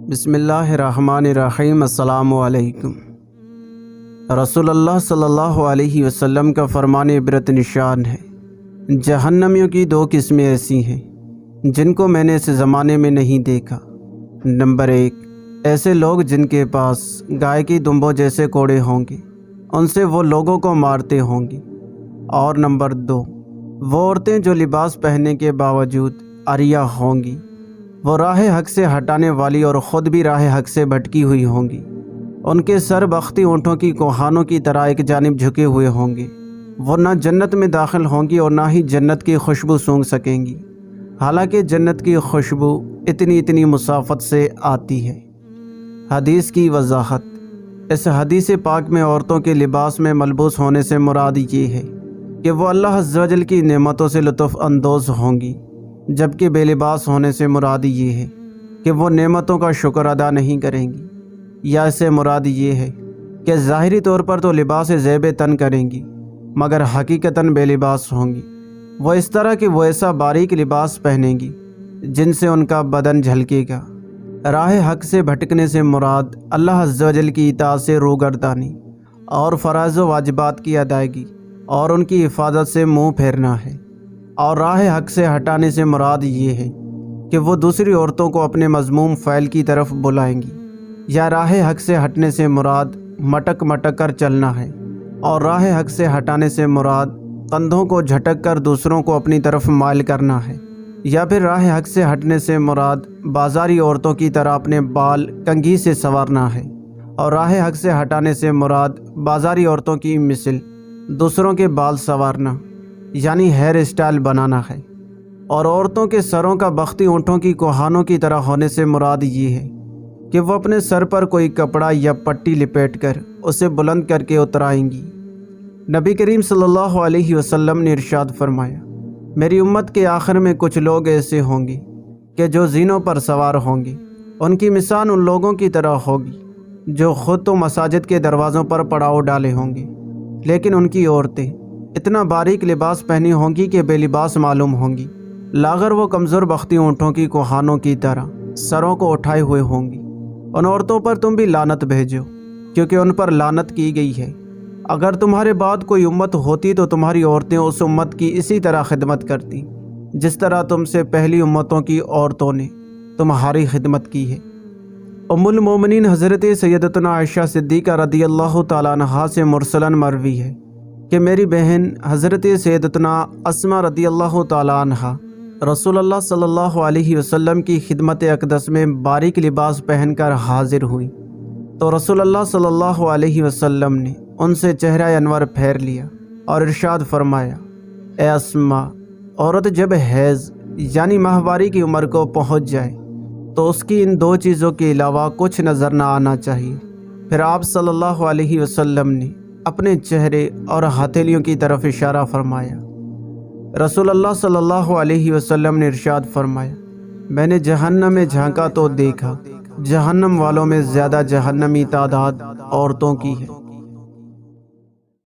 بسم اللہ الرحمن الرحیم۔ السلام علیکم۔ رسول اللہ صلی اللہ علیہ وسلم کا فرمان عبرت نشان ہے، جہنمیوں کی دو قسمیں ایسی ہیں جن کو میں نے اس زمانے میں نہیں دیکھا۔ نمبر 1، ایسے لوگ جن کے پاس گائے کی دمبوں جیسے کوڑے ہوں گے، ان سے وہ لوگوں کو مارتے ہوں گے۔ اور نمبر 2، وہ عورتیں جو لباس پہننے کے باوجود عاریہ ہوں گی، وہ راہ حق سے ہٹانے والی اور خود بھی راہ حق سے بھٹکی ہوئی ہوں گی۔ ان کے سر بختی اونٹوں کی کوہانوں کی طرح ایک جانب جھکے ہوئے ہوں گے۔ وہ نہ جنت میں داخل ہوں گی اور نہ ہی جنت کی خوشبو سونگھ سکیں گی، حالانکہ جنت کی خوشبو اتنی مسافت سے آتی ہے۔ حدیث کی وضاحت۔ اس حدیث پاک میں عورتوں کے لباس میں ملبوس ہونے سے مراد یہ ہے کہ وہ اللہ عز و جل کی نعمتوں سے لطف اندوز ہوں گی، جبکہ بے لباس ہونے سے مراد یہ ہے کہ وہ نعمتوں کا شکر ادا نہیں کریں گی، یا اس سے مراد یہ ہے کہ ظاہری طور پر تو لباس زیب تن کریں گی مگر حقیقتاً بے لباس ہوں گی۔ وہ اس طرح کہ وہ ایسا باریک لباس پہنیں گی جن سے ان کا بدن جھلکے گا۔ راہ حق سے بھٹکنے سے مراد اللہ عز و جل کی اطاعت سے روگردانی اور فرائض و واجبات کی ادائیگی اور ان کی حفاظت سے منہ پھیرنا ہے، اور راہ حق سے ہٹانے سے مراد یہ ہے کہ وہ دوسری عورتوں کو اپنے مذموم فعل کی طرف بلائیں گی، یا راہ حق سے ہٹنے سے مراد مٹک کر چلنا ہے، اور راہ حق سے ہٹانے سے مراد کندھوں کو جھٹک کر دوسروں کو اپنی طرف مائل کرنا ہے، یا پھر راہ حق سے ہٹنے سے مراد بازاری عورتوں کی طرح اپنے بال کنگھی سے سنوارنا ہے، اور راہ حق سے ہٹانے سے مراد بازاری عورتوں کی مثل دوسروں کے بال سنوارنا یعنی ہیئر اسٹائل بنانا ہے۔ اور عورتوں کے سروں کا بختی اونٹوں کی کوہانوں کی طرح ہونے سے مراد یہ ہے کہ وہ اپنے سر پر کوئی کپڑا یا پٹی لپیٹ کر اسے بلند کر کے اترائیں گی۔ نبی کریم صلی اللہ علیہ وسلم نے ارشاد فرمایا، میری امت کے آخر میں کچھ لوگ ایسے ہوں گے کہ جو زینوں پر سوار ہوں گے۔ ان کی مثال ان لوگوں کی طرح ہوگی جو خود تو مساجد کے دروازوں پر پڑاؤ ڈالے ہوں گے، لیکن ان کی عورتیں اتنا باریک لباس پہنی ہوں گی کہ بے لباس معلوم ہوں گی، لاغر وہ کمزور بختی اونٹوں کی کوہانوں کی طرح سروں کو اٹھائے ہوئے ہوں گی۔ ان عورتوں پر تم بھی لعنت بھیجو، کیونکہ ان پر لعنت کی گئی ہے۔ اگر تمہارے بعد کوئی امت ہوتی تو تمہاری عورتیں اس امت کی اسی طرح خدمت کرتی جس طرح تم سے پہلی امتوں کی عورتوں نے تمہاری خدمت کی ہے۔ ام المومنین حضرت سیدتنا عائشہ صدیقہ رضی اللہ تعالیٰ عنہا سے مرسلاً مروی ہے کہ میری بہن حضرت سیدتنا اسماء رضی اللہ تعالیٰ عنہا رسول اللہ صلی اللہ علیہ وسلم کی خدمت اقدس میں باریک لباس پہن کر حاضر ہوئی تو رسول اللہ صلی اللہ علیہ وسلم نے ان سے چہرہ انور پھیر لیا اور ارشاد فرمایا، اے اسماء، عورت جب حیض یعنی ماہواری کی عمر کو پہنچ جائے تو اس کی ان دو چیزوں کے علاوہ کچھ نظر نہ آنا چاہیے۔ پھر آپ صلی اللہ علیہ وسلم نے اپنے چہرے اور ہتھیلیوں کی طرف اشارہ فرمایا۔ رسول اللہ صلی اللہ علیہ وسلم نے ارشاد فرمایا، میں نے جہنم میں جھانکا تو دیکھا جہنم والوں میں زیادہ جہنمی تعداد عورتوں کی ہے۔